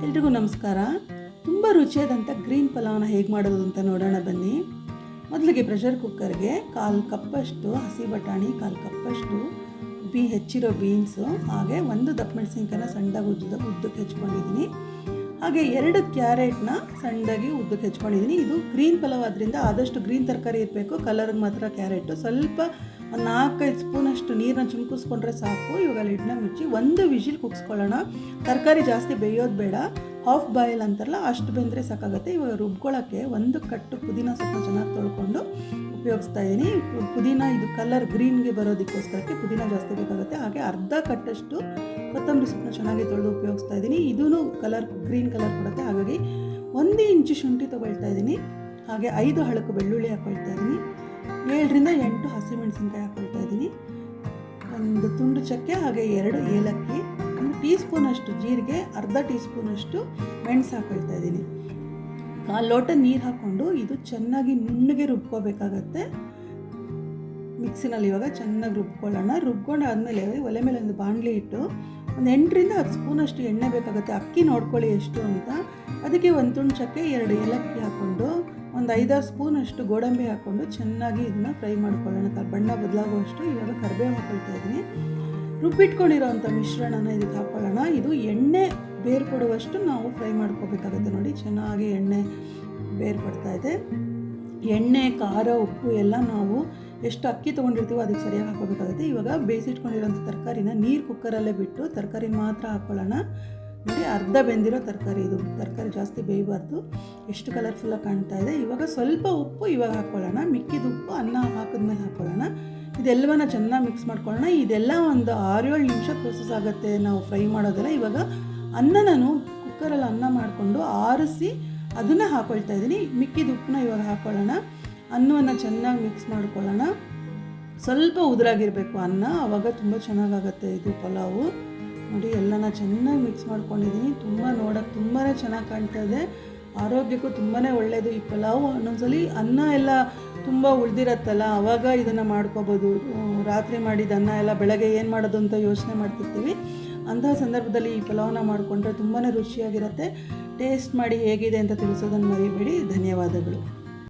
ಎಲ್ರಿಗೂ ನಮಸ್ಕಾರ. ತುಂಬ ರುಚಿಯಾದಂಥ ಗ್ರೀನ್ ಪಲಾವ್ನ ಹೇಗೆ ಮಾಡೋದು ಅಂತ ನೋಡೋಣ ಬನ್ನಿ. ಮೊದಲಿಗೆ ಪ್ರೆಷರ್ ಕುಕ್ಕರ್ಗೆ 1/4 ಕಪ್ಪಷ್ಟು ಹಸಿ ಬಟಾಣಿ, 1/4 ಕಪ್ಪಷ್ಟು ಹೆಚ್ಚಿರೋ ಬೀನ್ಸು, ಹಾಗೆ 1 ದಪ್ಪ ಮೆಣಸಿನ್ಕಾಯಿನ ಸಣ್ಣದಾಗಿ ಉದ್ದಕ್ಕೆ ಹೆಚ್ಕೊಂಡಿದ್ದೀನಿ. ಹಾಗೆ 2 ಕ್ಯಾರೆಟ್ನ ಸಣ್ಣದಾಗಿ ಉದ್ದಕ್ಕೆ ಹೆಚ್ಕೊಂಡಿದ್ದೀನಿ. ಇದು ಗ್ರೀನ್ ಪಲಾವ್ ಆದ್ದರಿಂದ ಆದಷ್ಟು ಗ್ರೀನ್ ತರಕಾರಿ ಇರಬೇಕು. ಕಲರ್ಗೆ ಮಾತ್ರ ಕ್ಯಾರೆಟು. ಸ್ವಲ್ಪ 4-5 ಸ್ಪೂನಷ್ಟು ನೀರನ್ನ ಚಿಮ್ಕಿಸ್ಕೊಂಡ್ರೆ ಸಾಕು. ಇವಾಗ ಲಿಡ್ನ ಮುಚ್ಚಿ 1 ವಿಷಿಲ್ ಕುಗ್ಸ್ಕೊಳ್ಳೋಣ. ತರಕಾರಿ ಜಾಸ್ತಿ ಬೇಯೋದು ಬೇಡ, ಹಾಫ್ ಬಾಯ್ಲ್ ಅಂತಾರಲ್ಲ ಅಷ್ಟು ಬೆಂದರೆ ಸಾಕಾಗುತ್ತೆ. ಇವಾಗ ರುಬ್ಕೊಳ್ಳೋಕ್ಕೆ 1 ಕಟ್ಟು ಪುದೀನ ಸೊಪ್ಪನ್ನ ಚೆನ್ನಾಗಿ ತೊಳ್ಕೊಂಡು ಉಪಯೋಗಿಸ್ತಾ ಇದ್ದೀನಿ. ಪುದೀನ ಇದು ಕಲರ್ ಗ್ರೀನ್ಗೆ ಬರೋದಕ್ಕೋಸ್ಕರಕ್ಕೆ ಪುದೀನ ಜಾಸ್ತಿ ಬೇಕಾಗುತ್ತೆ. ಹಾಗೆ ಅರ್ಧ ಕಟ್ಟಷ್ಟು ಕೊತ್ತಂಬರಿ ಸೊಪ್ಪನ್ನ ಚೆನ್ನಾಗಿ ತೊಳೆದು ಉಪಯೋಗಿಸ್ತಾ ಇದ್ದೀನಿ. ಇದೂ ಕಲರ್ ಗ್ರೀನ್ ಕಲರ್ ಕೊಡುತ್ತೆ. ಹಾಗಾಗಿ 1 ಇಂಚು ಶುಂಠಿ ತೊಗೊಳ್ತಾ ಇದ್ದೀನಿ. ಹಾಗೆ 5 ಹಳಕು ಬೆಳ್ಳುಳ್ಳಿ ಹಾಕ್ಕೊಳ್ತಾ ಇದ್ದೀನಿ. 7ರಿಂದ 8 ಹಸಿಮೆಣಸಿನ್ಕಾಯಿ ಹಾಕ್ಕೊಳ್ತಾ ಇದ್ದೀನಿ. 1 ತುಂಡು ಚಕ್ಕೆ, ಹಾಗೆ 2 ಏಲಕ್ಕಿ, 1 ಟೀ ಸ್ಪೂನಷ್ಟು ಜೀರಿಗೆ, ಅರ್ಧ ಟೀ ಸ್ಪೂನಷ್ಟು ಮೆಣಸು ಹಾಕ್ಕೊಳ್ತಾ ಇದ್ದೀನಿ. 1/4 ಲೋಟ ನೀರು ಹಾಕ್ಕೊಂಡು ಇದು ಚೆನ್ನಾಗಿ ನುಣ್ಣಗೆ ರುಬ್ಕೋಬೇಕಾಗತ್ತೆ. ಮಿಕ್ಸಿನಲ್ಲಿ ಇವಾಗ ಚೆನ್ನಾಗಿ ರುಬ್ಕೊಳ್ಳೋಣ. ರುಬ್ಕೊಂಡಾದ್ಮೇಲೆ ಒಲೆ ಮೇಲೆ ಒಂದು ಬಾಣಲಿ ಇಟ್ಟು 8ರಿಂದ 10 ಸ್ಪೂನಷ್ಟು ಎಣ್ಣೆ ಬೇಕಾಗುತ್ತೆ. ಅಕ್ಕಿ ನೋಡ್ಕೊಳ್ಳಿ ಎಷ್ಟು ಅಂತ. ಅದಕ್ಕೆ 1 ತುಂಡು ಚಕ್ಕೆ, 2 ಏಲಕ್ಕಿ ಹಾಕ್ಕೊಂಡು 5-6 ಸ್ಪೂನಷ್ಟು ಗೋಡಂಬಿ ಹಾಕ್ಕೊಂಡು ಚೆನ್ನಾಗಿ ಇದನ್ನು ಫ್ರೈ ಮಾಡ್ಕೊಳ್ಳೋಣ. ಬಣ್ಣ ಬದಲಾಗುವಷ್ಟು. ಇವಾಗ ಕರಿಬೇವು ಹಾಕ್ಕೊಳ್ತಾ ಇದ್ದೀನಿ. ರುಬ್ಬಿಟ್ಕೊಂಡಿರೋವಂಥ ಮಿಶ್ರಣನ ಇದಕ್ಕೆ ಹಾಕ್ಕೊಳ್ಳೋಣ. ಇದು ಎಣ್ಣೆ ಬೇರ್ಪಡುವಷ್ಟು ನಾವು ಫ್ರೈ ಮಾಡ್ಕೋಬೇಕಾಗುತ್ತೆ. ನೋಡಿ ಚೆನ್ನಾಗಿ ಎಣ್ಣೆ ಬೇರ್ಪಡ್ತಾ ಇದೆ. ಎಣ್ಣೆ, ಖಾರ, ಉಪ್ಪು ಎಲ್ಲ ನಾವು ಎಷ್ಟು ಅಕ್ಕಿ ತೊಗೊಂಡಿರ್ತೀವೋ ಅದಕ್ಕೆ ಸರಿಯಾಗಿ ಹಾಕೋಬೇಕಾಗುತ್ತೆ. ಇವಾಗ ಬೇಯಿಸಿಟ್ಕೊಂಡಿರೋಂಥ ತರಕಾರಿನ ನೀರು ಕುಕ್ಕರಲ್ಲೇ ಬಿಟ್ಟು ತರಕಾರಿ ಮಾತ್ರ ಹಾಕ್ಕೊಳ್ಳೋಣ. ನೋಡಿ ಅರ್ಧ ಬೆಂದಿರೋ ತರಕಾರಿ ಇದು. ತರಕಾರಿ ಜಾಸ್ತಿ ಬೇಯಬಾರ್ದು. ಎಷ್ಟು ಕಲರ್ಫುಲ್ಲಾಗಿ ಕಾಣ್ತಾ ಇದೆ. ಇವಾಗ ಸ್ವಲ್ಪ ಉಪ್ಪು ಇವಾಗ ಹಾಕ್ಕೊಳ್ಳೋಣ. ಮಿಕ್ಕಿದ ಉಪ್ಪು ಅನ್ನ ಹಾಕಿದ್ಮೇಲೆ ಹಾಕ್ಕೊಳ್ಳೋಣ. ಇದೆಲ್ಲವನ್ನ ಚೆನ್ನಾಗಿ ಮಿಕ್ಸ್ ಮಾಡ್ಕೊಳ್ಳೋಣ. ಇದೆಲ್ಲ ಒಂದು 6-7 ನಿಮಿಷ ಪ್ರೋಸೆಸ್ ಆಗುತ್ತೆ ನಾವು ಫ್ರೈ ಮಾಡೋದೆಲ್ಲ. ಇವಾಗ ನಾನು ಕುಕ್ಕರಲ್ಲಿ ಅನ್ನ ಮಾಡಿಕೊಂಡು ಆರಿಸಿ ಅದನ್ನು ಹಾಕ್ಕೊಳ್ತಾ ಇದ್ದೀನಿ. ಮಿಕ್ಕಿದ ಉಪ್ಪನ್ನ ಇವಾಗ ಹಾಕ್ಕೊಳ್ಳೋಣ. ಅನ್ನವನ್ನು ಚೆನ್ನಾಗಿ ಮಿಕ್ಸ್ ಮಾಡ್ಕೊಳ್ಳೋಣ. ಸ್ವಲ್ಪ ಉದುರಾಗಿರಬೇಕು ಅನ್ನ, ಆವಾಗ ತುಂಬ ಚೆನ್ನಾಗಾಗತ್ತೆ ಇದು ಪಲಾವು. ನೋಡಿ ಎಲ್ಲನ ಚೆನ್ನಾಗಿ ಮಿಕ್ಸ್ ಮಾಡ್ಕೊಂಡಿದ್ದೀನಿ. ನೋಡೋಕ್ಕೆ ತುಂಬಾ ಚೆನ್ನಾಗಿ ಕಾಣ್ತಾ ಇದೆ. ಆರೋಗ್ಯಕ್ಕೂ ತುಂಬಾ ಒಳ್ಳೆಯದು ಈ ಪಲಾವು. ಒಂದೊಂದ್ಸಲಿ ಅನ್ನ ಎಲ್ಲ ತುಂಬ ಉಳಿದಿರತ್ತಲ್ಲ, ಆವಾಗ ಇದನ್ನು ಮಾಡ್ಕೋಬೋದು. ರಾತ್ರಿ ಮಾಡಿದ ಅನ್ನ ಎಲ್ಲ ಬೆಳಗ್ಗೆ ಏನು ಮಾಡೋದು ಅಂತ ಯೋಚನೆ ಮಾಡ್ತಿರ್ತೀವಿ. ಅಂತಹ ಸಂದರ್ಭದಲ್ಲಿ ಈ ಪಲಾವನ್ನ ಮಾಡಿಕೊಂಡ್ರೆ ತುಂಬಾ ರುಚಿಯಾಗಿರುತ್ತೆ. ಟೇಸ್ಟ್ ಮಾಡಿ ಹೇಗಿದೆ ಅಂತ ತಿಳಿಸೋದನ್ನು ಮರಿಬೇಡಿ. ಧನ್ಯವಾದಗಳು.